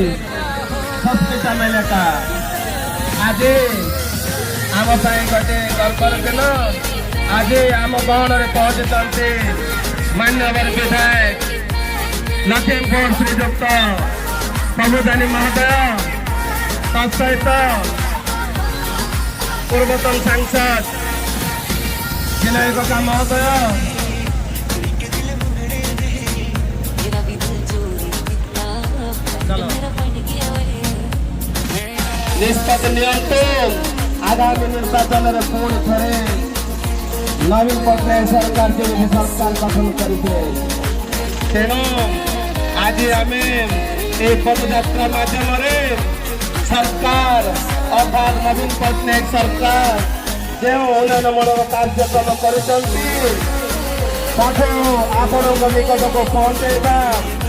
शक्तिशाली नेता आज आम गोटे गर्वर दिन आज आम गहन पहुंची मान्यवर विधायक लखीमपुर श्रीजुक्त प्रभुदानी महोदय तत्सहित पूर्वतन सांसद विनय कका महोदय निष्पत्ति नियंतु आगामी निर्वाचन में पुणी थे नवीन पट्टनायक सरकार के सरकार गठन करेंगे तेणु आज आम ये पदयात्रा मध्यम सरकार अर्थात नवीन पट्टनायक सरकार जो उन्नयनमूलक कार्यक्रम कर निकट को पहुंचा